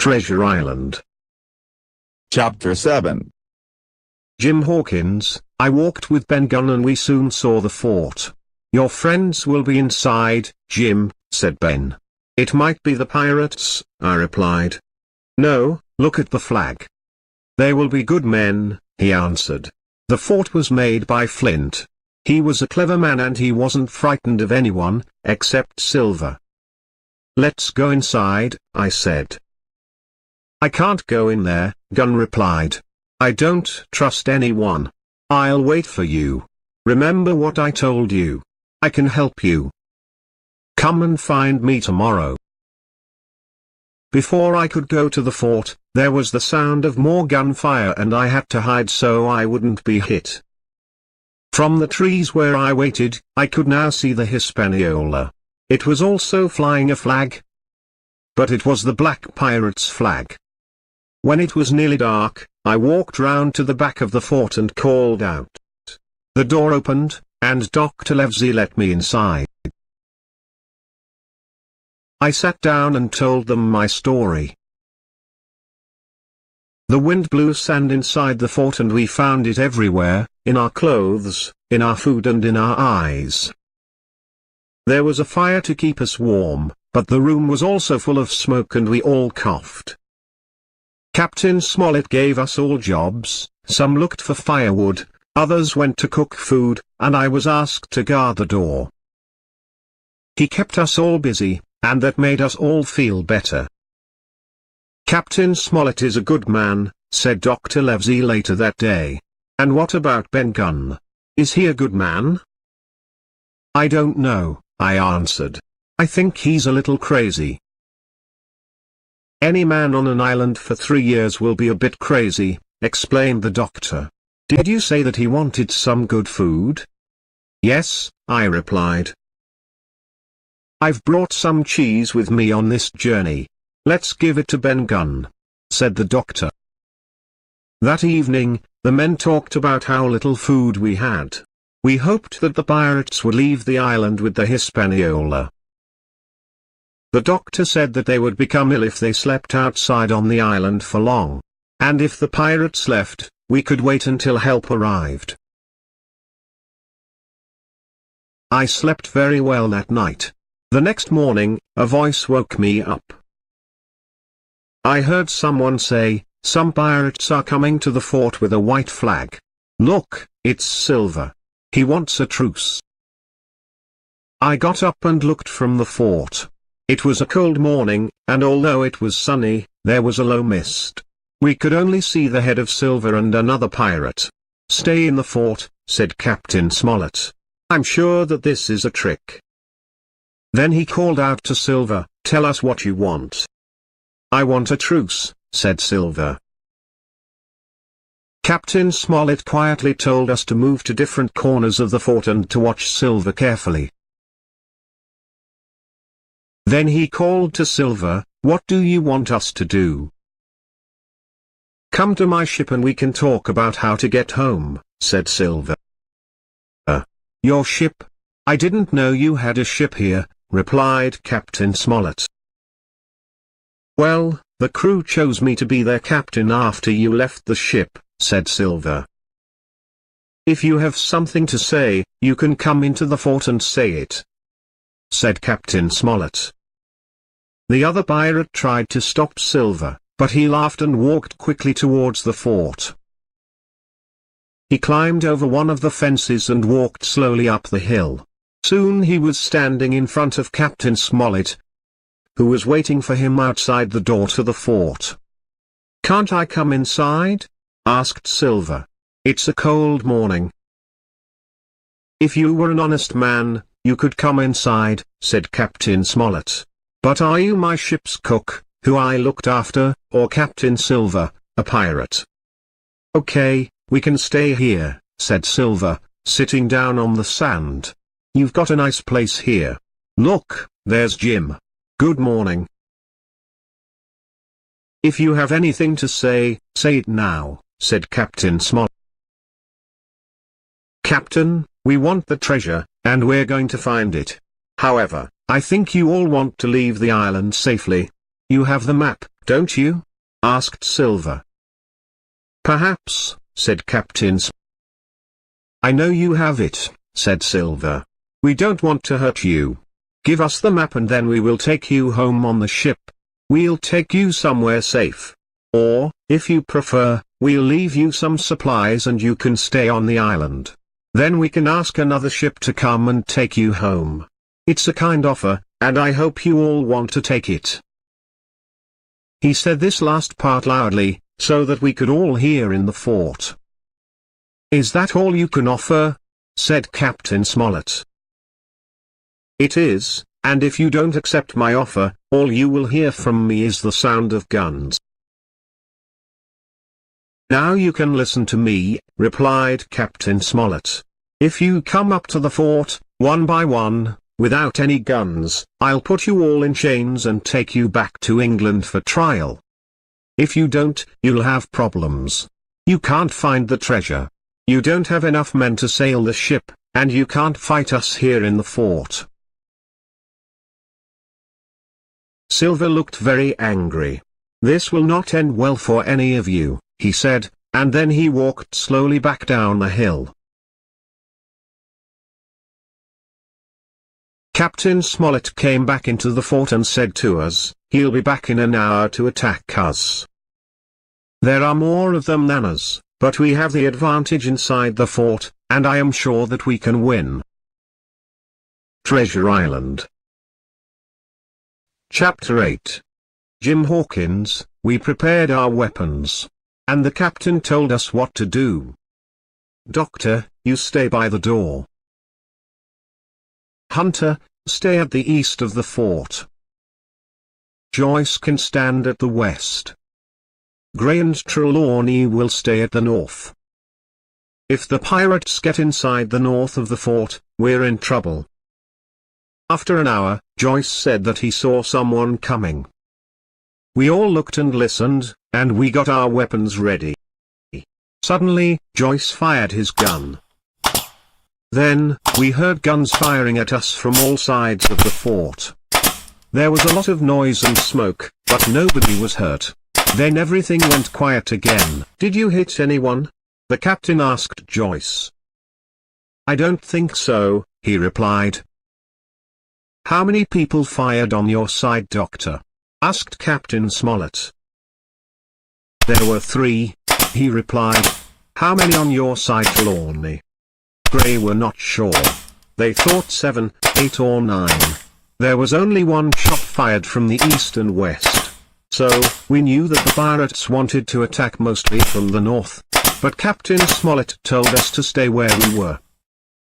Treasure Island. Chapter 7. Jim Hawkins, I walked with Ben Gunn and we soon saw the fort. Your friends will be inside, Jim, said Ben. It might be the pirates, I replied. No, look at the flag. They will be good men, he answered. The fort was made by Flint. He was a clever man and he wasn't frightened of anyone, except Silver. Let's go inside, I said. I can't go in there, Gunn replied. I don't trust anyone. I'll wait for you. Remember what I told you. I can help you. Come and find me tomorrow. Before I could go to the fort, there was the sound of more gunfire and I had to hide so I wouldn't be hit. From the trees where I waited, I could now see the Hispaniola. It was also flying a flag. But it was the Black Pirates' flag. When it was nearly dark, I walked round to the back of the fort and called out. The door opened, and Dr. Livesey let me inside. I sat down and told them my story. The wind blew sand inside the fort and we found it everywhere, in our clothes, in our food and in our eyes. There was a fire to keep us warm, but the room was also full of smoke and we all coughed. Captain Smollett gave us all jobs, some looked for firewood, others went to cook food, and I was asked to guard the door. He kept us all busy, and that made us all feel better. Captain Smollett is a good man, said Dr. Livesey later that day. And what about Ben Gunn? Is he a good man? I don't know, I answered. I think he's a little crazy. Any man on an island for 3 years will be a bit crazy, explained the doctor. Did you say that he wanted some good food? Yes, I replied. I've brought some cheese with me on this journey. Let's give it to Ben Gunn, said the doctor. That evening, the men talked about how little food we had. We hoped that the pirates would leave the island with the Hispaniola. The doctor said that they would become ill if they slept outside on the island for long. And if the pirates left, we could wait until help arrived. I slept very well that night. The next morning, a voice woke me up. I heard someone say, some pirates are coming to the fort with a white flag. Look, it's Silver. He wants a truce. I got up and looked from the fort. It was a cold morning, and although it was sunny, there was a low mist. We could only see the head of Silver and another pirate. Stay in the fort, said Captain Smollett. I'm sure that this is a trick. Then he called out to Silver, tell us what you want. I want a truce, said Silver. Captain Smollett quietly told us to move to different corners of the fort and to watch Silver carefully. Then he called to Silver, what do you want us to do? Come to my ship and we can talk about how to get home, said Silver. Your ship? I didn't know you had a ship here, replied Captain Smollett. Well, the crew chose me to be their captain after you left the ship, said Silver. If you have something to say, you can come into the fort and say it, said Captain Smollett. The other pirate tried to stop Silver, but he laughed and walked quickly towards the fort. He climbed over one of the fences and walked slowly up the hill. Soon he was standing in front of Captain Smollett, who was waiting for him outside the door to the fort. Can't I come inside? Asked Silver. It's a cold morning. If you were an honest man, you could come inside, said Captain Smollett. But are you my ship's cook, who I looked after, or Captain Silver, a pirate? Okay, we can stay here, said Silver, sitting down on the sand. You've got a nice place here. Look, there's Jim. Good morning. If you have anything to say it now, said Captain Smollett. Captain, we want the treasure, and we're going to find it. However, I think you all want to leave the island safely. You have the map, don't you?" asked Silver. "Perhaps," said Captain Smollett. "I know you have it," said Silver. "We don't want to hurt you. Give us the map and then we will take you home on the ship. We'll take you somewhere safe. Or, if you prefer, we'll leave you some supplies and you can stay on the island. Then we can ask another ship to come and take you home. It's a kind offer, and I hope you all want to take it." He said this last part loudly, so that we could all hear in the fort. "Is that all you can offer?" said Captain Smollett. "It is, and if you don't accept my offer, all you will hear from me is the sound of guns." "Now you can listen to me," replied Captain Smollett. "If you come up to the fort, one by one, without any guns, I'll put you all in chains and take you back to England for trial. If you don't, you'll have problems. You can't find the treasure. You don't have enough men to sail the ship, and you can't fight us here in the fort." Silver looked very angry. "This will not end well for any of you," he said, and then he walked slowly back down the hill. Captain Smollett came back into the fort and said to us, "He'll be back in an hour to attack us. There are more of them than us, but we have the advantage inside the fort, and I am sure that we can win." Treasure Island. Chapter 8. Jim Hawkins, we prepared our weapons. And the captain told us what to do. Doctor, you stay by the door. Hunter, stay at the east of the fort. Joyce can stand at the west. Gray and Trelawney will stay at the north. If the pirates get inside the north of the fort, we're in trouble. After an hour, Joyce said that he saw someone coming. We all looked and listened, and we got our weapons ready. Suddenly, Joyce fired his gun. Then, we heard guns firing at us from all sides of the fort. There was a lot of noise and smoke, but nobody was hurt. Then everything went quiet again. "Did you hit anyone?" the captain asked Joyce. "I don't think so," he replied. "How many people fired on your side, Doctor?" asked Captain Smollett. "There were 3, he replied. "How many on your side, Trelawney?" Gray were not sure. They thought 7, 8 or 9. There was only one shot fired from the east and west. So, we knew that the pirates wanted to attack mostly from the north. But Captain Smollett told us to stay where we were.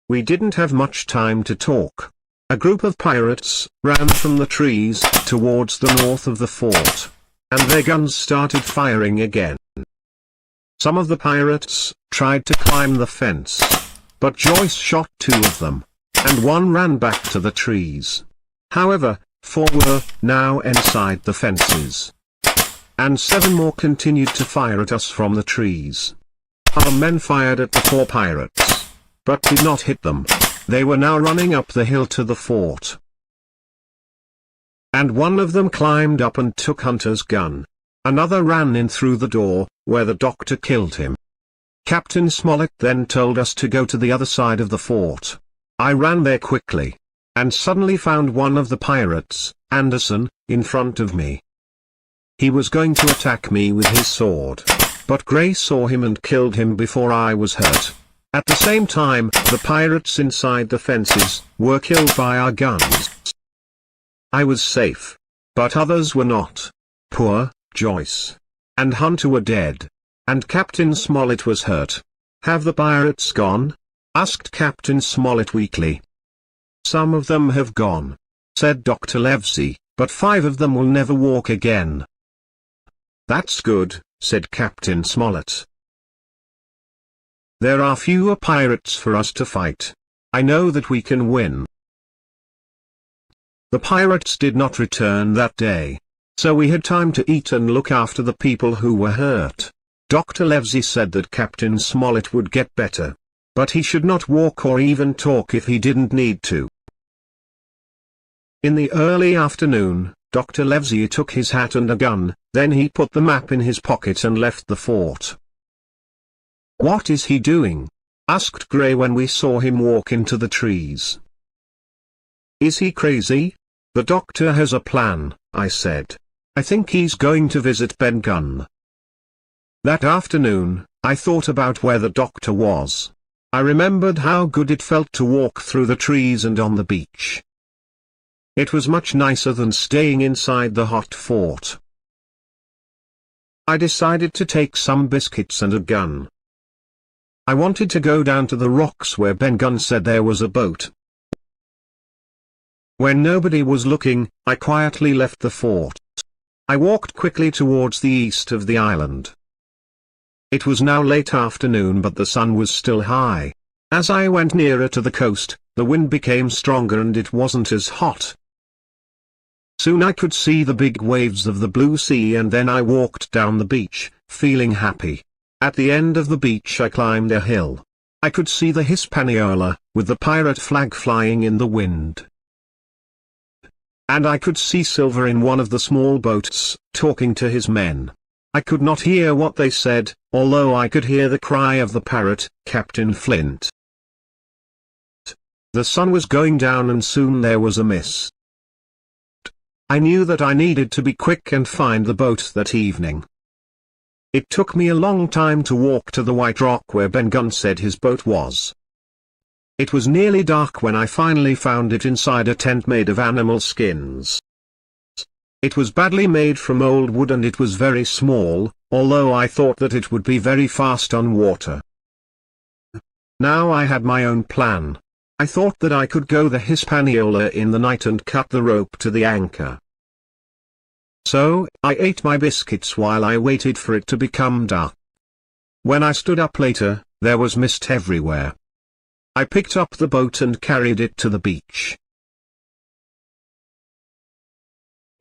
We didn't have much time to talk. A group of pirates ran from the trees towards the north of the fort. And their guns started firing again. Some of the pirates tried to climb the fence. But Joyce shot 2 of them, and one ran back to the trees. However, 4 were now inside the fences. And 7 more continued to fire at us from the trees. Our men fired at the 4 pirates, but did not hit them. They were now running up the hill to the fort. And one of them climbed up and took Hunter's gun. Another ran in through the door, where the doctor killed him. Captain Smollett then told us to go to the other side of the fort. I ran there quickly, and suddenly found one of the pirates, Anderson, in front of me. He was going to attack me with his sword, but Gray saw him and killed him before I was hurt. At the same time, the pirates inside the fences were killed by our guns. I was safe, but others were not. Poor Joyce and Hunter were dead, and Captain Smollett was hurt. "Have the pirates gone?" asked Captain Smollett weakly. "Some of them have gone," said Dr. Livesey, "but 5 of them will never walk again." "That's good," said Captain Smollett. "There are fewer pirates for us to fight. I know that we can win." The pirates did not return that day, so we had time to eat and look after the people who were hurt. Dr. Livesey said that Captain Smollett would get better, but he should not walk or even talk if he didn't need to. In the early afternoon, Dr. Livesey took his hat and a gun, then he put the map in his pocket and left the fort. "What is he doing?" asked Gray when we saw him walk into the trees. "Is he crazy?" "The doctor has a plan," I said. "I think he's going to visit Ben Gunn." That afternoon, I thought about where the doctor was. I remembered how good it felt to walk through the trees and on the beach. It was much nicer than staying inside the hot fort. I decided to take some biscuits and a gun. I wanted to go down to the rocks where Ben Gunn said there was a boat. When nobody was looking, I quietly left the fort. I walked quickly towards the east of the island. It was now late afternoon, but the sun was still high. As I went nearer to the coast, the wind became stronger and it wasn't as hot. Soon I could see the big waves of the blue sea, and then I walked down the beach, feeling happy. At the end of the beach I climbed a hill. I could see the Hispaniola, with the pirate flag flying in the wind. And I could see Silver in one of the small boats, talking to his men. I could not hear what they said, although I could hear the cry of the parrot, Captain Flint. The sun was going down and soon there was a mist. I knew that I needed to be quick and find the boat that evening. It took me a long time to walk to the white rock where Ben Gunn said his boat was. It was nearly dark when I finally found it inside a tent made of animal skins. It was badly made from old wood and it was very small, although I thought that it would be very fast on water. Now I had my own plan. I thought that I could go the Hispaniola in the night and cut the rope to the anchor. So, I ate my biscuits while I waited for it to become dark. When I stood up later, there was mist everywhere. I picked up the boat and carried it to the beach.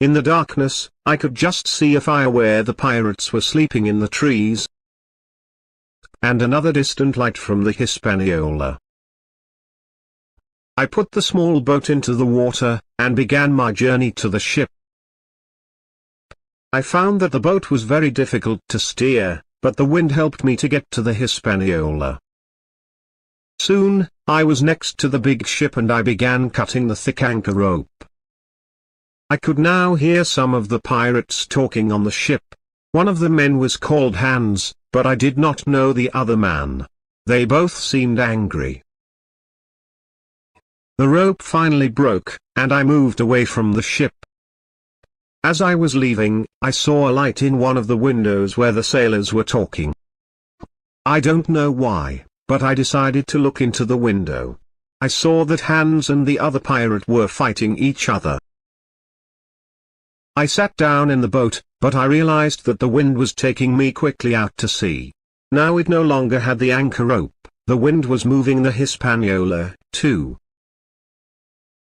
In the darkness, I could just see a fire where the pirates were sleeping in the trees, and another distant light from the Hispaniola. I put the small boat into the water, and began my journey to the ship. I found that the boat was very difficult to steer, but the wind helped me to get to the Hispaniola. Soon, I was next to the big ship and I began cutting the thick anchor rope. I could now hear some of the pirates talking on the ship. One of the men was called Hans, but I did not know the other man. They both seemed angry. The rope finally broke, and I moved away from the ship. As I was leaving, I saw a light in one of the windows where the sailors were talking. I don't know why, but I decided to look into the window. I saw that Hans and the other pirate were fighting each other. I sat down in the boat, but I realized that the wind was taking me quickly out to sea. Now it no longer had the anchor rope, the wind was moving the Hispaniola, too.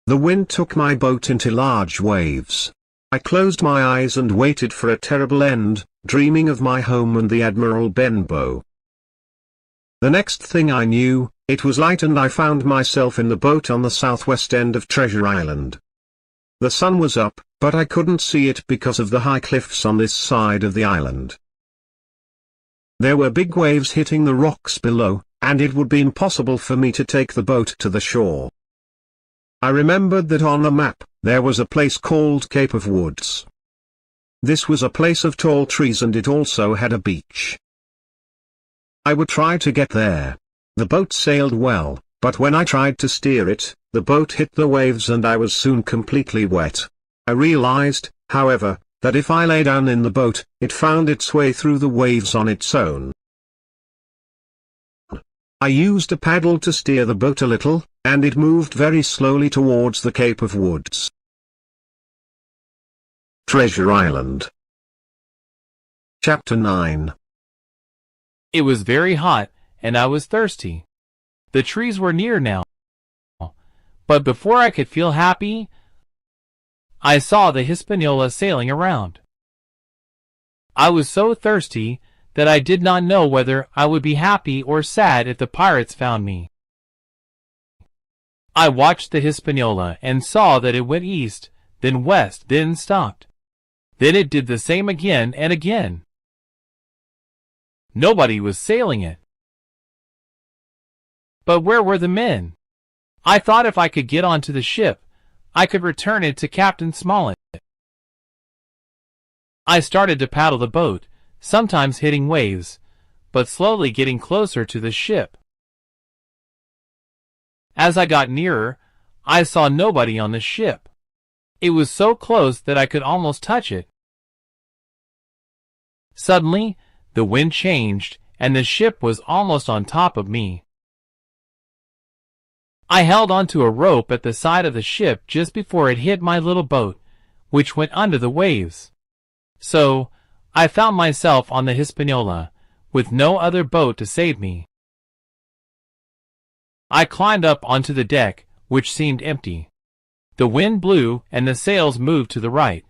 The wind took my boat into large waves. I closed my eyes and waited for a terrible end, dreaming of my home and the Admiral Benbow. The next thing I knew, it was light and I found myself in the boat on the southwest end of Treasure Island. The sun was up, but I couldn't see it because of the high cliffs on this side of the island. There were big waves hitting the rocks below, and it would be impossible for me to take the boat to the shore. I remembered that on the map, there was a place called Cape of Woods. This was a place of tall trees and it also had a beach. I would try to get there. The boat sailed well, but when I tried to steer it, the boat hit the waves and I was soon completely wet. I realized, however, that if I lay down in the boat, it found its way through the waves on its own. I used a paddle to steer the boat a little, and it moved very slowly towards the Cape of Woods. Treasure Island. Chapter 9. It was very hot, and I was thirsty. The trees were near now. But before I could feel happy, I saw the Hispaniola sailing around. I was so thirsty that I did not know whether I would be happy or sad if the pirates found me. I watched the Hispaniola and saw that it went east, then west, then stopped. Then it did the same again and again. Nobody was sailing it. But where were the men? I thought if I could get onto the ship, I could return it to Captain Smollett. I started to paddle the boat, sometimes hitting waves, but slowly getting closer to the ship. As I got nearer, I saw nobody on the ship. It was so close that I could almost touch it. Suddenly, the wind changed, and the ship was almost on top of me. I held onto a rope at the side of the ship just before it hit my little boat, which went under the waves. So, I found myself on the Hispaniola, with no other boat to save me. I climbed up onto the deck, which seemed empty. The wind blew and the sails moved to the right,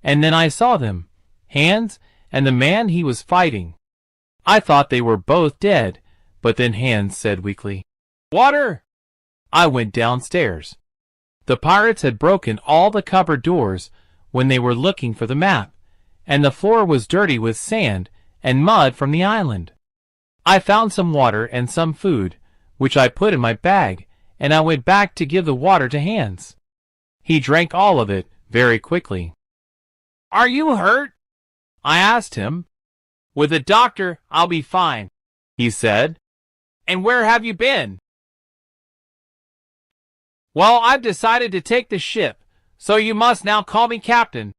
and then I saw them, Hans and the man he was fighting. I thought they were both dead, but then Hans said weakly, "Water!" I went downstairs. The pirates had broken all the cupboard doors when they were looking for the map, and the floor was dirty with sand and mud from the island. I found some water and some food, which I put in my bag, and I went back to give the water to Hans. He drank all of it very quickly. "Are you hurt?" I asked him. "With a doctor, I'll be fine," he said. "And where have you been?" "Well, I've decided to take the ship, so you must now call me captain,"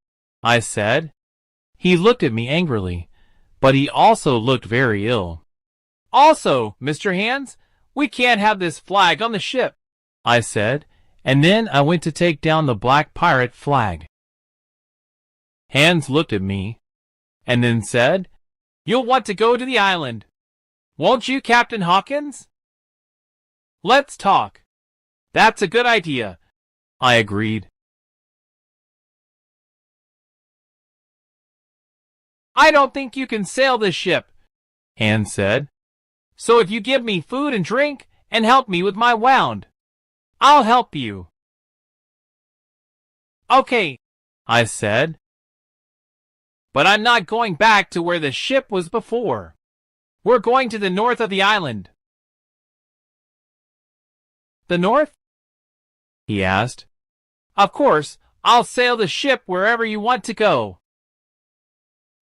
I said. He looked at me angrily, but he also looked very ill. "Also, Mr. Hans, we can't have this flag on the ship," I said, and then I went to take down the black pirate flag. Hans looked at me, and then said, "You'll want to go to the island. Won't you, Captain Hawkins?" "Let's talk." "That's a good idea," I agreed. "I don't think you can sail this ship," Hans said. "So if you give me food and drink and help me with my wound, I'll help you." "Okay," I said. "But I'm not going back to where the ship was before. We're going to the north of the island." "The north?" he asked. "Of course, I'll sail the ship wherever you want to go."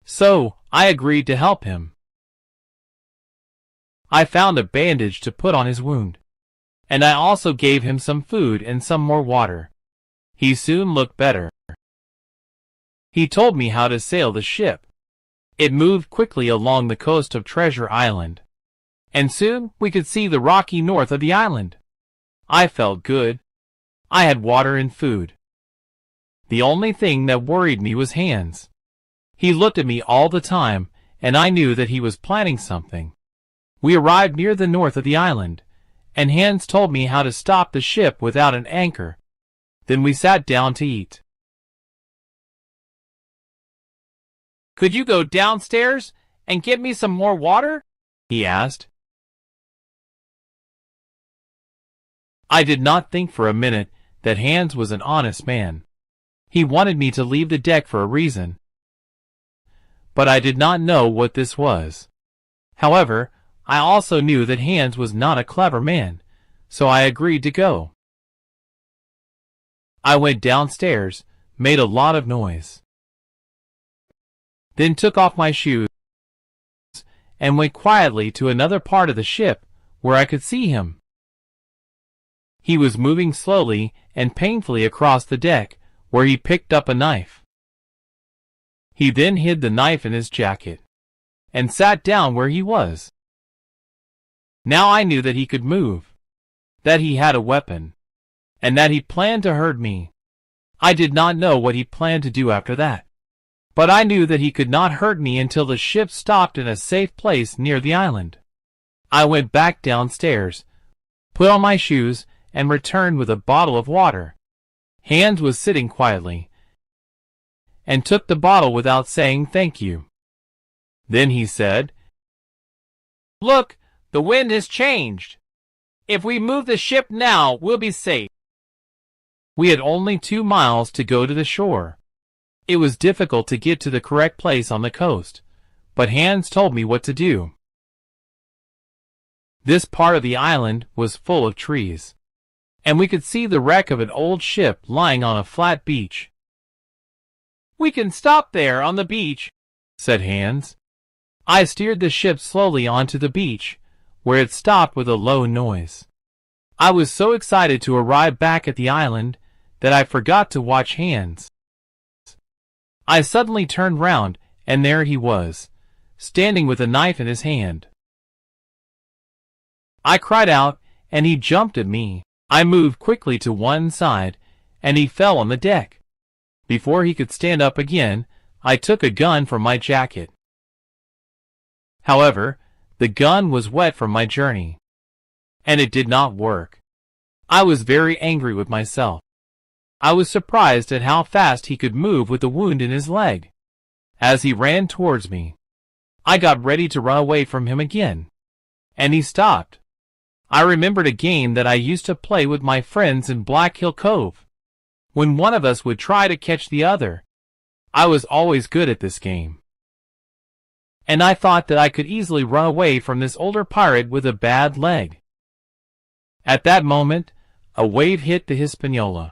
So, I agreed to help him. I found a bandage to put on his wound, and I also gave him some food and some more water. He soon looked better. He told me how to sail the ship. It moved quickly along the coast of Treasure Island, and soon we could see the rocky north of the island. I felt good. I had water and food. The only thing that worried me was Hans. He looked at me all the time, and I knew that he was planning something. We arrived near the north of the island, and Hans told me how to stop the ship without an anchor. Then we sat down to eat. "Could you go downstairs and get me some more water?" he asked. I did not think for a minute that Hans was an honest man. He wanted me to leave the deck for a reason, but I did not know what this was. However, I also knew that Hans was not a clever man, so I agreed to go. I went downstairs, made a lot of noise, then took off my shoes and went quietly to another part of the ship where I could see him. He was moving slowly and painfully across the deck, where he picked up a knife. He then hid the knife in his jacket and sat down where he was. Now I knew that he could move, that he had a weapon, and that he planned to hurt me. I did not know what he planned to do after that, but I knew that he could not hurt me until the ship stopped in a safe place near the island. I went back downstairs, put on my shoes, and returned with a bottle of water. Hans was sitting quietly, and took the bottle without saying thank you. Then he said, "Look, the wind has changed. If we move the ship now, we'll be safe." We had only 2 miles to go to the shore. It was difficult to get to the correct place on the coast, but Hans told me what to do. This part of the island was full of trees, and we could see the wreck of an old ship lying on a flat beach. "We can stop there on the beach," said Hans. I steered the ship slowly onto the beach, where it stopped with a low noise. I was so excited to arrive back at the island that I forgot to watch Hans. I suddenly turned round, and there he was, standing with a knife in his hand. I cried out, and he jumped at me. I moved quickly to one side, and he fell on the deck. Before he could stand up again, I took a gun from my jacket. However, the gun was wet from my journey, and it did not work. I was very angry with myself. I was surprised at how fast he could move with the wound in his leg. As he ran towards me, I got ready to run away from him again, and he stopped. I remembered a game that I used to play with my friends in Black Hill Cove. When one of us would try to catch the other, I was always good at this game, and I thought that I could easily run away from this older pirate with a bad leg. At that moment, a wave hit the Hispaniola.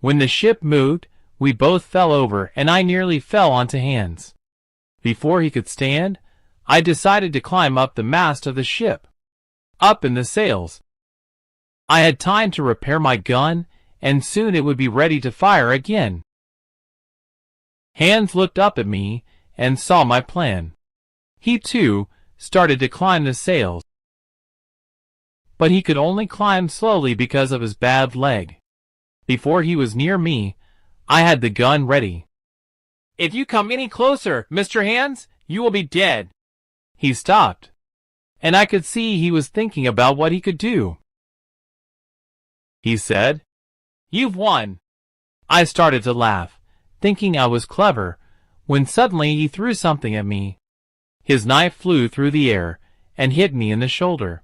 When the ship moved, we both fell over, and I nearly fell onto Hans. Before he could stand, I decided to climb up the mast of the ship, up in the sails. I had time to repair my gun, and soon it would be ready to fire again. Hans looked up at me and saw my plan. He, too, started to climb the sails, but he could only climb slowly because of his bad leg. Before he was near me, I had the gun ready. "If you come any closer, Mr. Hans, you will be dead." He stopped, and I could see he was thinking about what he could do. He said, "You've won." I started to laugh, thinking I was clever, when suddenly he threw something at me. His knife flew through the air and hit me in the shoulder.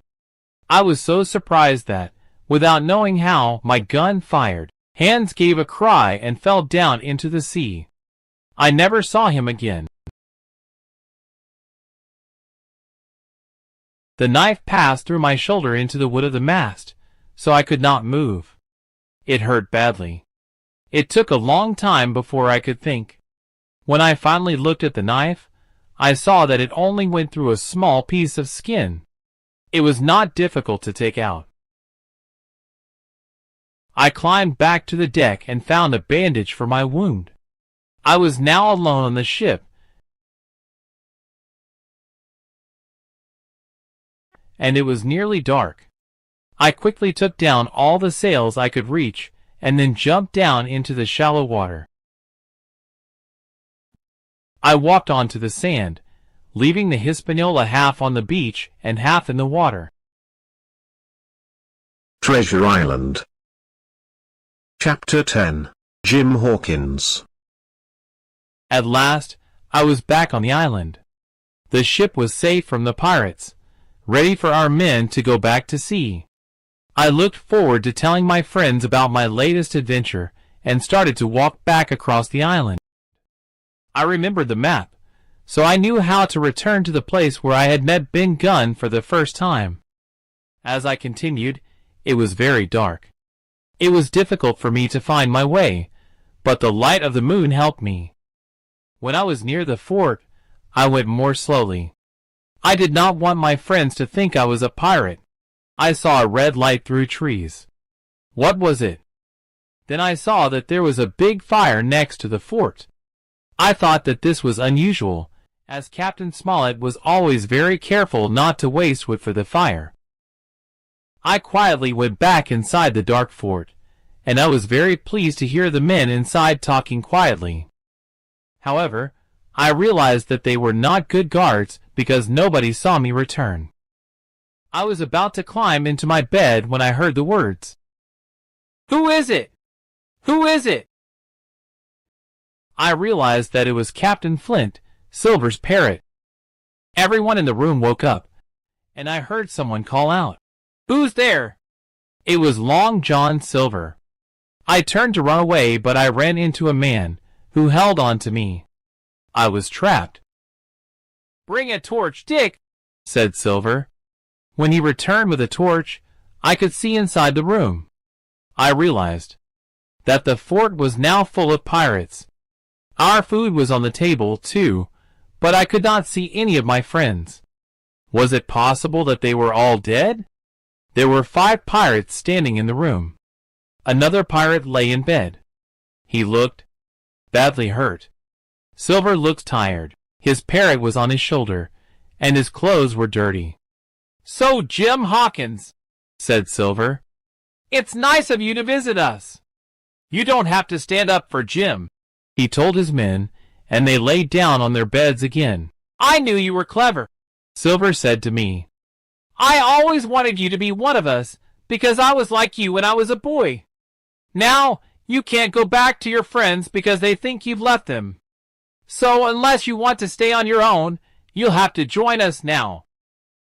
I was so surprised that, without knowing how, my gun fired. Hans gave a cry and fell down into the sea. I never saw him again. The knife passed through my shoulder into the wood of the mast, so I could not move. It hurt badly. It took a long time before I could think. When I finally looked at the knife, I saw that it only went through a small piece of skin. It was not difficult to take out. I climbed back to the deck and found a bandage for my wound. I was now alone on the ship, and it was nearly dark. I quickly took down all the sails I could reach and then jumped down into the shallow water. I walked onto the sand, leaving the Hispaniola half on the beach and half in the water. Treasure Island. Chapter 10. Jim Hawkins. At last, I was back on the island. The ship was safe from the pirates, ready for our men to go back to sea. I looked forward to telling my friends about my latest adventure and started to walk back across the island. I remembered the map, so I knew how to return to the place where I had met Ben Gunn for the first time. As I continued, it was very dark. It was difficult for me to find my way, but the light of the moon helped me. When I was near the fort, I went more slowly. I did not want my friends to think I was a pirate. I saw a red light through trees. What was it? Then I saw that there was a big fire next to the fort. I thought that this was unusual, as Captain Smollett was always very careful not to waste wood for the fire. I quietly went back inside the dark fort, and I was very pleased to hear the men inside talking quietly. However, I realized that they were not good guards because nobody saw me return. I was about to climb into my bed when I heard the words, "Who is it? Who is it?" I realized that it was Captain Flint, Silver's parrot. Everyone in the room woke up, and I heard someone call out, "Who's there?" It was Long John Silver. I turned to run away, but I ran into a man who held on to me. I was trapped. "Bring a torch, Dick," said Silver. When he returned with a torch, I could see inside the room. I realized that the fort was now full of pirates. Our food was on the table, too, but I could not see any of my friends. Was it possible that they were all dead? There were 5 pirates standing in the room. Another pirate lay in bed. He looked badly hurt. Silver looked tired. His parrot was on his shoulder, and his clothes were dirty. "So, Jim Hawkins," said Silver, "it's nice of you to visit us. You don't have to stand up for Jim," he told his men, and they lay down on their beds again. "I knew you were clever," Silver said to me. "I always wanted you to be one of us, because I was like you when I was a boy. Now, you can't go back to your friends because they think you've left them. So, unless you want to stay on your own, you'll have to join us now."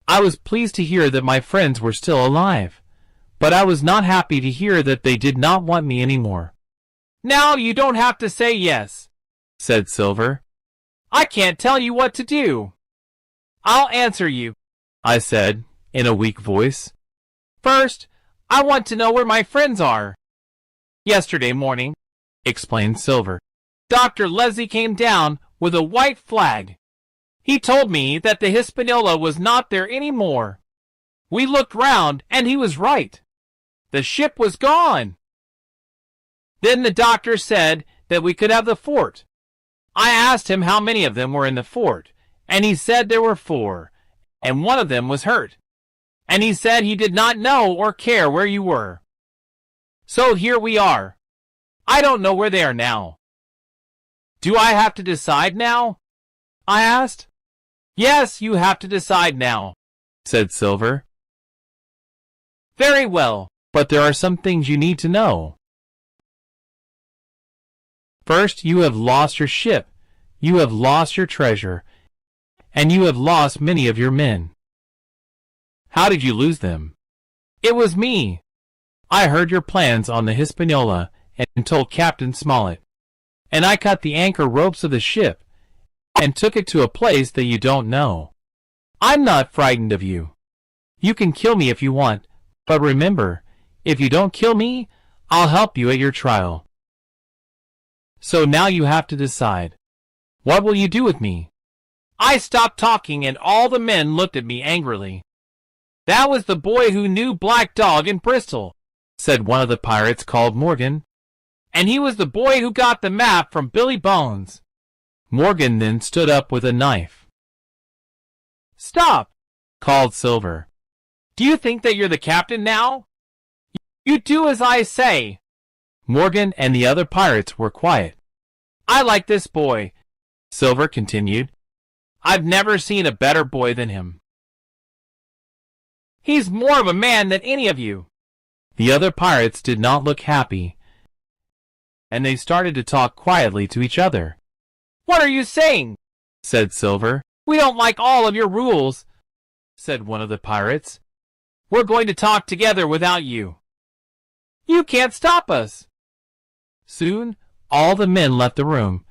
I was pleased to hear that my friends were still alive, but I was not happy to hear that they did not want me anymore. "Now you don't have to say yes," said Silver. "I can't tell you what to do." "I'll answer you," I said, in a weak voice. "First, I want to know where my friends are." "Yesterday morning," explained Silver, "Dr. Leslie came down with a white flag. He told me that the Hispaniola was not there anymore. We looked round, and he was right. The ship was gone. Then the doctor said that we could have the fort. I asked him how many of them were in the fort, and he said there were 4, and one of them was hurt. And he said he did not know or care where you were. So here we are. I don't know where they are now." "Do I have to decide now?" I asked. "Yes, you have to decide now," said Silver. "Very well, but there are some things you need to know. First, you have lost your ship, you have lost your treasure, and you have lost many of your men." "How did you lose them?" "It was me. I heard your plans on the Hispaniola and told Captain Smollett, and I cut the anchor ropes of the ship and took it to a place that you don't know. I'm not frightened of you. You can kill me if you want, but remember, if you don't kill me, I'll help you at your trial. So now you have to decide. What will you do with me?" I stopped talking, and all the men looked at me angrily. "That was the boy who knew Black Dog in Bristol," said one of the pirates called Morgan. "And he was the boy who got the map from Billy Bones." Morgan then stood up with a knife. "Stop!" called Silver. "Do you think that you're the captain now? You do as I say." Morgan and the other pirates were quiet. "I like this boy," Silver continued. "I've never seen a better boy than him. He's more of a man than any of you." The other pirates did not look happy, and they started to talk quietly to each other. "What are you saying?" said Silver. "We don't like all of your rules," said one of the pirates. "We're going to talk together without you. You can't stop us." Soon all the men left the room,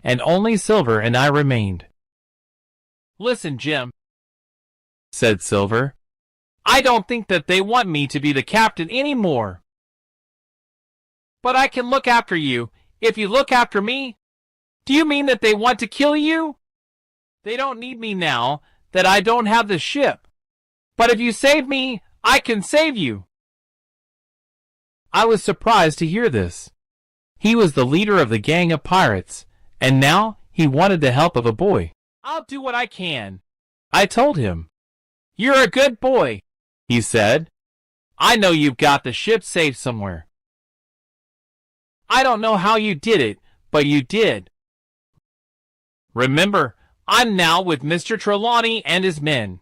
and only Silver and I remained. "Listen, Jim," said Silver. "I don't think that they want me to be the captain anymore. But I can look after you if you look after me. Do you mean that they want to kill you? They don't need me now that I don't have the ship. But if you save me, I can save you." I was surprised to hear this. He was the leader of the gang of pirates, and now he wanted the help of a boy. "I'll do what I can," I told him. "You're a good boy," he said. "I know you've got the ship safe somewhere. I don't know how you did it, but you did. Remember, I'm now with Mr. Trelawney and his men."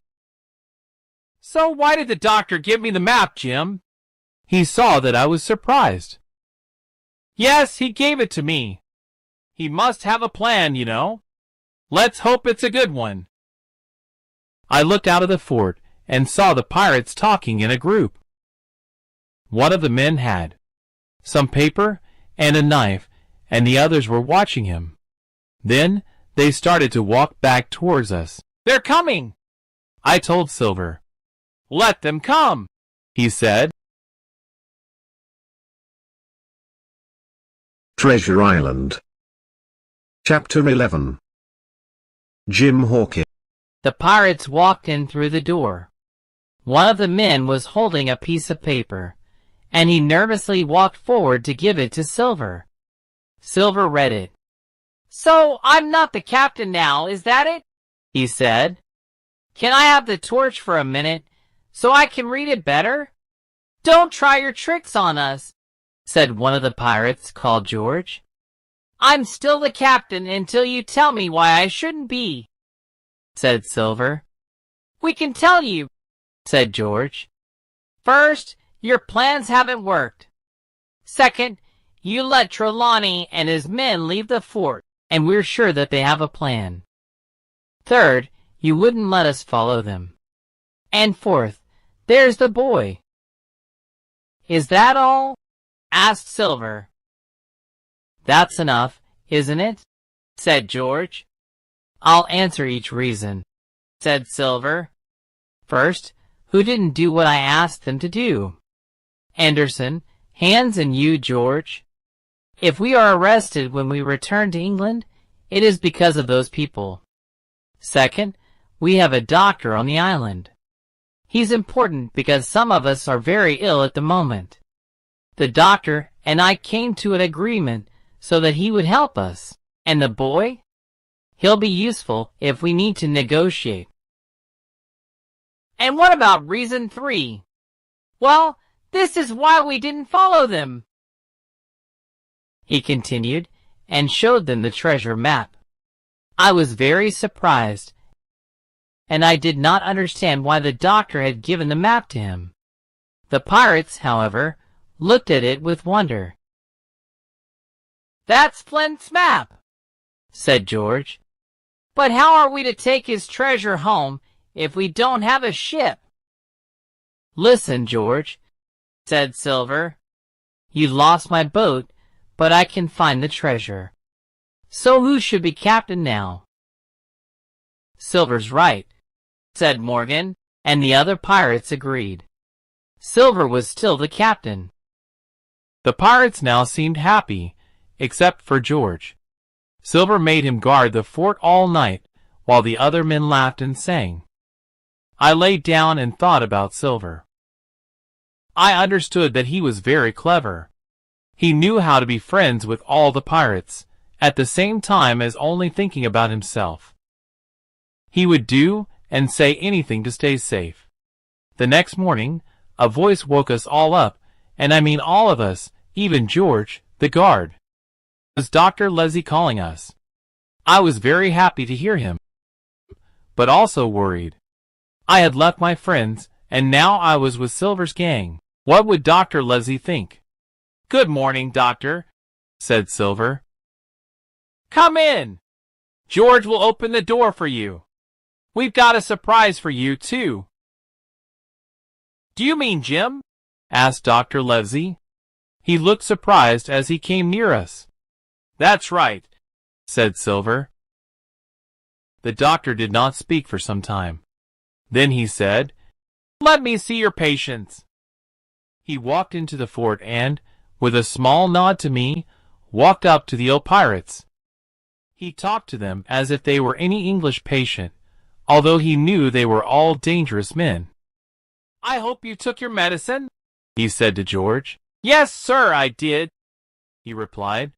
"So why did the doctor give me the map, Jim?" He saw that I was surprised. "Yes, he gave it to me. He must have a plan, you know. Let's hope it's a good one." I looked out of the fort and saw the pirates talking in a group. One of the men had some paper, and a knife, and the others were watching him. Then they started to walk back towards us. "They're coming!" I told Silver. "Let them come," he said. Treasure Island. Chapter 11. Jim Hawkins. The pirates walked in through the door. One of the men was holding a piece of paper, and he nervously walked forward to give it to Silver. Silver read it. "So I'm not the captain now, is that it?" he said. "Can I have the torch for a minute, so I can read it better?" "Don't try your tricks on us," said one of the pirates called George. "I'm still the captain until you tell me why I shouldn't be," said Silver. "We can tell you," said George. "First, your plans haven't worked. Second, you let Trelawney and his men leave the fort, and we're sure that they have a plan. Third, you wouldn't let us follow them. And fourth, there's the boy." "Is that all?" asked Silver. "That's enough, isn't it?" said George. "I'll answer each reason," said Silver. "First, who didn't do what I asked them to do? Anderson, Hans, and you, George. If we are arrested when we return to England, it is because of those people. Second, we have a doctor on the island. He's important because some of us are very ill at the moment. The doctor and I came to an agreement so that he would help us. And the boy? He'll be useful if we need to negotiate." "And what about reason 3? Well, this is why we didn't follow them," he continued, and showed them the treasure map. I was very surprised, and I did not understand why the doctor had given the map to him. The pirates, however, looked at it with wonder. "That's Flint's map," said George. "But how are we to take his treasure home if we don't have a ship?" "Listen, George," said Silver. "You lost my boat, but I can find the treasure. So who should be captain now?" "Silver's right," said Morgan, and the other pirates agreed. Silver was still the captain. The pirates now seemed happy, except for George. Silver made him guard the fort all night, while the other men laughed and sang. I lay down and thought about Silver. I understood that he was very clever. He knew how to be friends with all the pirates, at the same time as only thinking about himself. He would do and say anything to stay safe. The next morning, a voice woke us all up, and I mean all of us, even George, the guard. It was Dr. Leslie calling us. I was very happy to hear him, but also worried. I had left my friends, and now I was with Silver's gang. What would Dr. Leslie think? "Good morning, Doctor," said Silver. "Come in. George will open the door for you. We've got a surprise for you, too." "Do you mean Jim?" asked Dr. Leslie. He looked surprised as he came near us. "That's right," said Silver. The doctor did not speak for some time. Then he said, "Let me see your patients." He walked into the fort and, with a small nod to me, walked up to the ill pirates. He talked to them as if they were any English patient, although he knew they were all dangerous men. "I hope you took your medicine," he said to George. "Yes, sir, I did," he replied.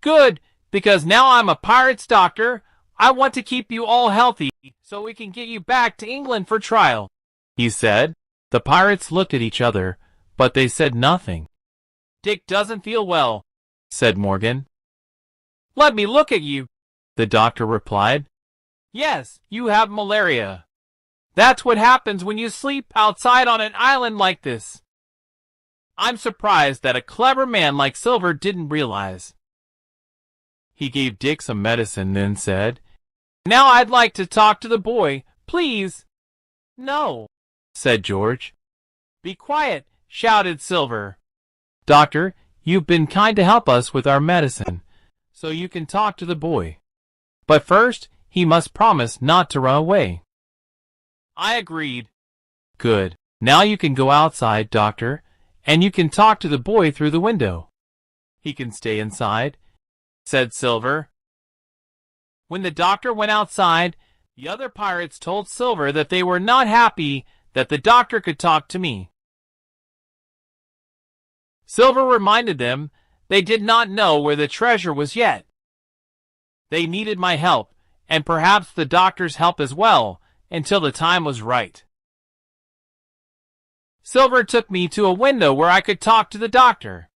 "Good, because now I'm a pirate's doctor. I want to keep you all healthy so we can get you back to England for trial," he said. The pirates looked at each other, but they said nothing. "Dick doesn't feel well," said Morgan. "Let me look at you," the doctor replied. "Yes, you have malaria. That's what happens when you sleep outside on an island like this. I'm surprised that a clever man like Silver didn't realize." He gave Dick some medicine, then said, "Now I'd like to talk to the boy, please." "No," said George. "Be quiet," shouted Silver. "Doctor, you've been kind to help us with our medicine, so you can talk to the boy. But first, he must promise not to run away." I agreed. "Good. Now you can go outside, Doctor, and you can talk to the boy through the window." "He can stay inside," said Silver. When the doctor went outside, the other pirates told Silver that they were not happy that the doctor could talk to me. Silver reminded them they did not know where the treasure was yet. They needed my help, and perhaps the doctor's help as well, until the time was right. Silver took me to a window where I could talk to the doctor.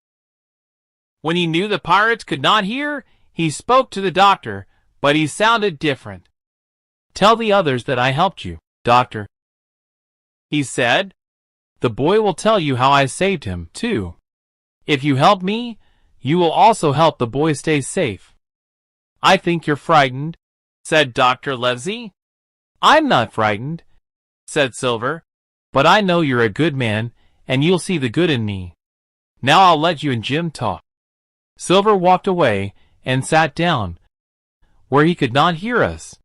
When he knew the pirates could not hear, he spoke to the doctor, but he sounded different. "Tell the others that I helped you, Doctor," he said. "The boy will tell you how I saved him, too. If you help me, you will also help the boy stay safe." "I think you're frightened," said Dr. Livesey. "I'm not frightened," said Silver, "but I know you're a good man, and you'll see the good in me. Now I'll let you and Jim talk." Silver walked away and sat down, where he could not hear us.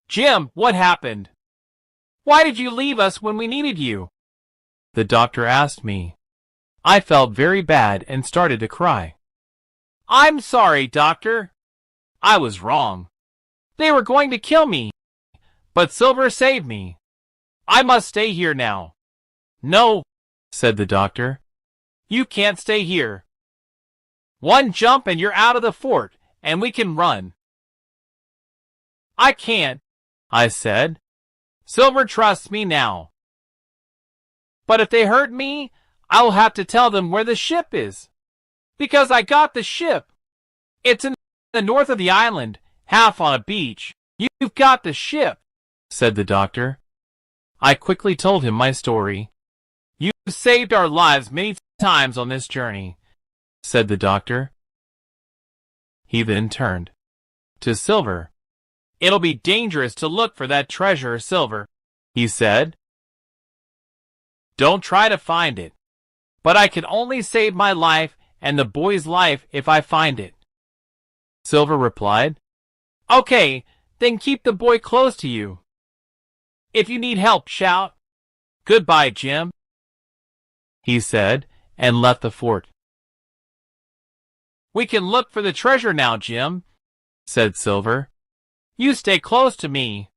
"Jim, what happened? Why did you leave us when we needed you?" the doctor asked me. I felt very bad and started to cry. "I'm sorry, Doctor. I was wrong. They were going to kill me, but Silver saved me. I must stay here now." "No," said the doctor. "You can't stay here. One jump and you're out of the fort, and we can run." "I can't," I said. "Silver trusts me now. But if they hurt me, I'll have to tell them where the ship is, because I got the ship. It's in the north of the island, half on a beach. You've got the ship," said the doctor. I quickly told him my story. "You've saved our lives many times on this journey," said the doctor. He then turned to Silver. "It'll be dangerous to look for that treasure, Silver," he said. "Don't try to find it. But I can only save my life and the boy's life if I find it," Silver replied. "Okay, then keep the boy close to you. If you need help, shout. Goodbye, Jim," he said, and left the fort. "We can look for the treasure now, Jim," said Silver. "You stay close to me.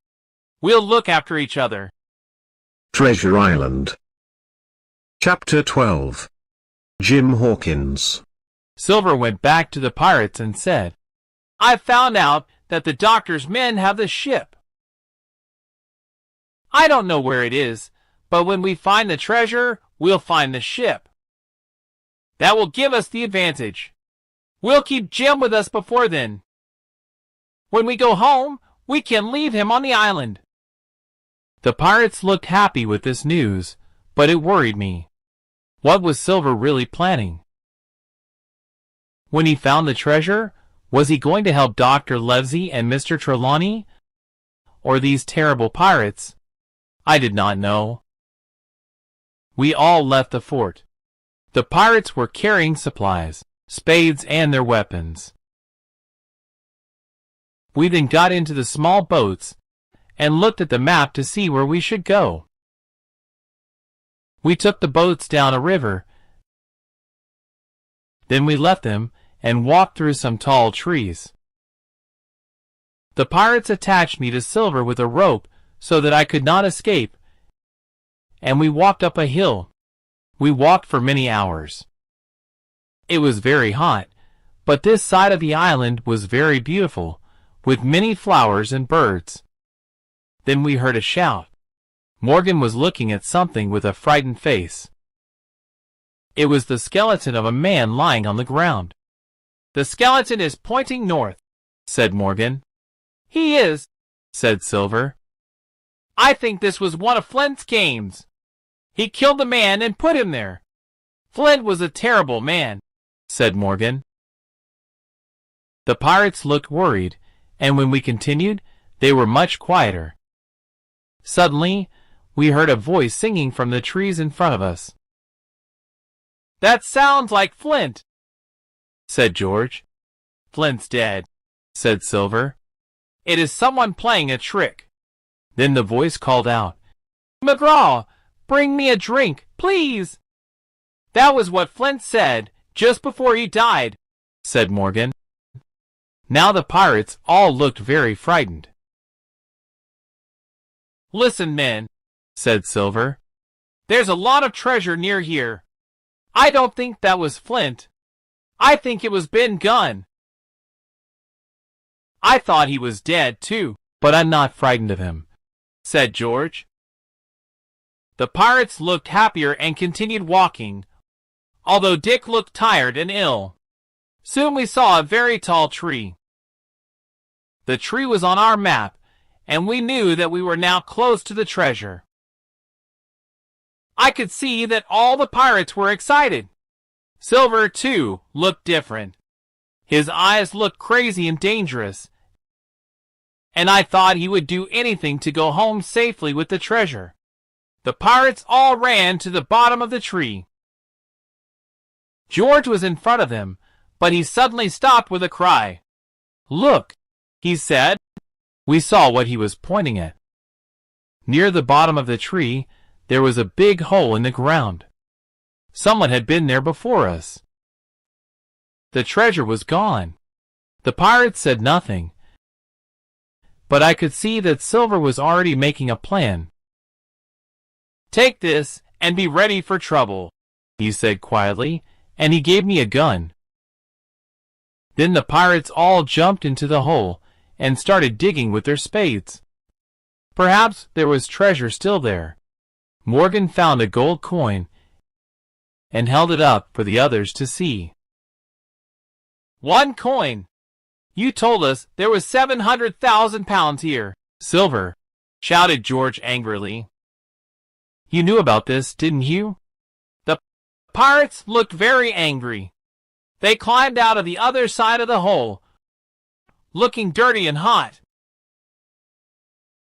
We'll look after each other." Treasure Island. Chapter 12. Jim Hawkins. Silver went back to the pirates and said, "I've found out that the doctor's men have the ship. I don't know where it is, but when we find the treasure, we'll find the ship. That will give us the advantage. We'll keep Jim with us before then. When we go home, we can leave him on the island." The pirates looked happy with this news, but it worried me. What was Silver really planning? When he found the treasure, was he going to help Dr. Livesey and Mr. Trelawney? Or these terrible pirates? I did not know. We all left the fort. The pirates were carrying supplies, spades, and their weapons. We then got into the small boats and looked at the map to see where we should go. We took the boats down a river. Then we left them and walked through some tall trees. The pirates attached me to Silver with a rope so that I could not escape, and we walked up a hill. We walked for many hours. It was very hot, but this side of the island was very beautiful, with many flowers and birds. Then we heard a shout. Morgan was looking at something with a frightened face. It was the skeleton of a man lying on the ground. "The skeleton is pointing north," said Morgan. "He is," said Silver. "I think this was one of Flint's games. He killed the man and put him there. Flint was a terrible man," said Morgan. The pirates looked worried, and when we continued, they were much quieter. Suddenly, we heard a voice singing from the trees in front of us. "That sounds like Flint," said George. Flint's dead, said Silver. It is someone playing a trick. Then the voice called out, McGraw, bring me a drink, please. That was what Flint said just before he died, said Morgan. Now the pirates all looked very frightened. Listen, men, said Silver. There's a lot of treasure near here. I don't think that was Flint. I think it was Ben Gunn. I thought he was dead, too, but I'm not frightened of him, said George. The pirates looked happier and continued walking, although Dick looked tired and ill. Soon we saw a very tall tree. The tree was on our map, and we knew that we were now close to the treasure. I could see that all the pirates were excited. Silver, too, looked different. His eyes looked crazy and dangerous, and I thought he would do anything to go home safely with the treasure. The pirates all ran to the bottom of the tree. George was in front of them, but he suddenly stopped with a cry. Look, he said. We saw what he was pointing at. Near the bottom of the tree, there was a big hole in the ground. Someone had been there before us. The treasure was gone. The pirates said nothing, but I could see that Silver was already making a plan. Take this and be ready for trouble, he said quietly, and he gave me a gun. Then the pirates all jumped into the hole and started digging with their spades. Perhaps there was treasure still there. Morgan found a gold coin and held it up for the others to see. 1 coin! You told us there was 700,000 pounds here. Silver, shouted George angrily. You knew about this, didn't you? The pirates looked very angry. They climbed out of the other side of the hole, looking dirty and hot.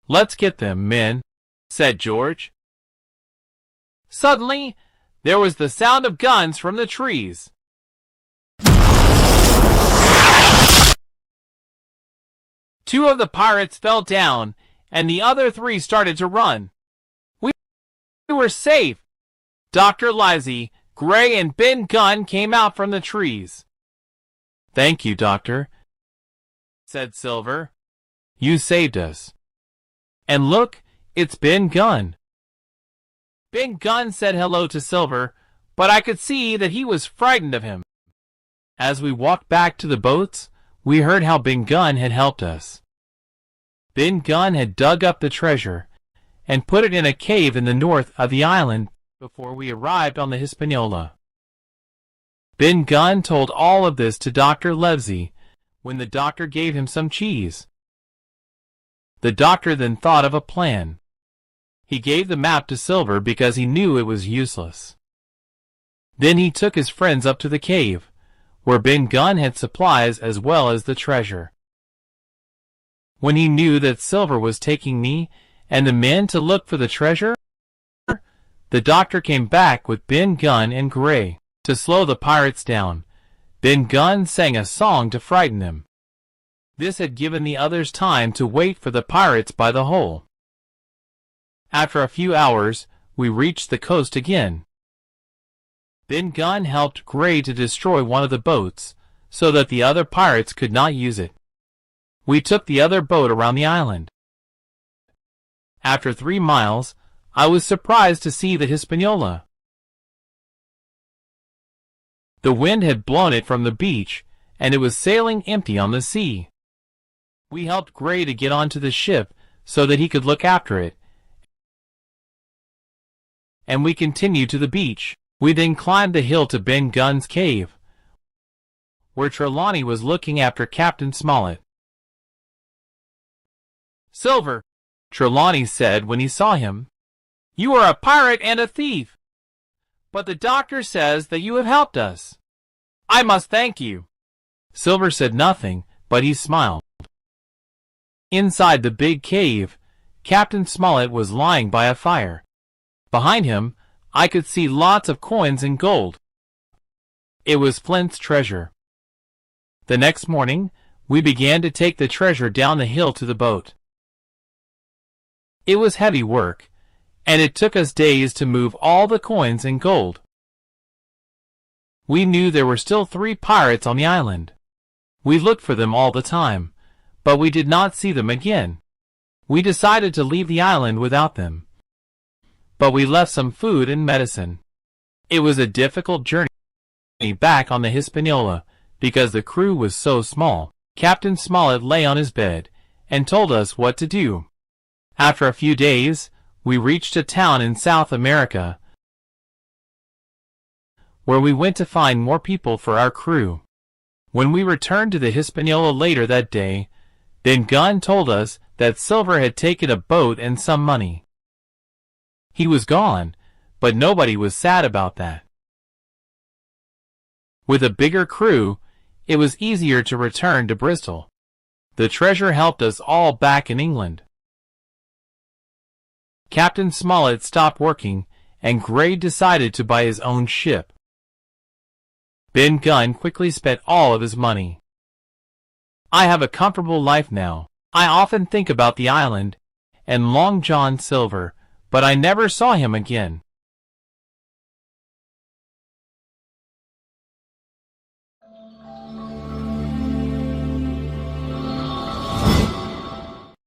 Let's get them, men, said George. Suddenly, there was the sound of guns from the trees. Two of the pirates fell down, and the other 3 started to run. We were safe. Dr. Livesey, Gray, and Ben Gunn came out from the trees. Thank you, Doctor, said Silver. You saved us. And look, it's Ben Gunn. Ben Gunn said hello to Silver, but I could see that he was frightened of him. As we walked back to the boats, we heard how Ben Gunn had helped us. Ben Gunn had dug up the treasure and put it in a cave in the north of the island before we arrived on the Hispaniola. Ben Gunn told all of this to Dr. Livesey when the doctor gave him some cheese. The doctor then thought of a plan. He gave the map to Silver because he knew it was useless. Then he took his friends up to the cave, where Ben Gunn had supplies as well as the treasure. When he knew that Silver was taking me and the men to look for the treasure, the doctor came back with Ben Gunn and Gray. To slow the pirates down, Ben Gunn sang a song to frighten them. This had given the others time to wait for the pirates by the hole. After a few hours, we reached the coast again. Ben Gunn helped Gray to destroy one of the boats, so that the other pirates could not use it. We took the other boat around the island. After 3 miles, I was surprised to see the Hispaniola. The wind had blown it from the beach, and it was sailing empty on the sea. We helped Gray to get onto the ship so that he could look after it, and we continued to the beach. We then climbed the hill to Ben Gunn's cave, where Trelawney was looking after Captain Smollett. Silver, Trelawney said when he saw him, you are a pirate and a thief, but the doctor says that you have helped us. I must thank you. Silver said nothing, but he smiled. Inside the big cave, Captain Smollett was lying by a fire. Behind him, I could see lots of coins and gold. It was Flint's treasure. The next morning, we began to take the treasure down the hill to the boat. It was heavy work, and it took us days to move all the coins and gold. We knew there were still 3 pirates on the island. We looked for them all the time, but we did not see them again. We decided to leave the island without them. But we left some food and medicine. It was a difficult journey back on the Hispaniola because the crew was so small. Captain Smollett lay on his bed and told us what to do. After a few days, we reached a town in South America where we went to find more people for our crew. When we returned to the Hispaniola later that day, then Gunn told us that Silver had taken a boat and some money. He was gone, but nobody was sad about that. With a bigger crew, it was easier to return to Bristol. The treasure helped us all back in England. Captain Smollett stopped working, and Gray decided to buy his own ship. Ben Gunn quickly spent all of his money. I have a comfortable life now. I often think about the island and Long John Silver, but I never saw him again.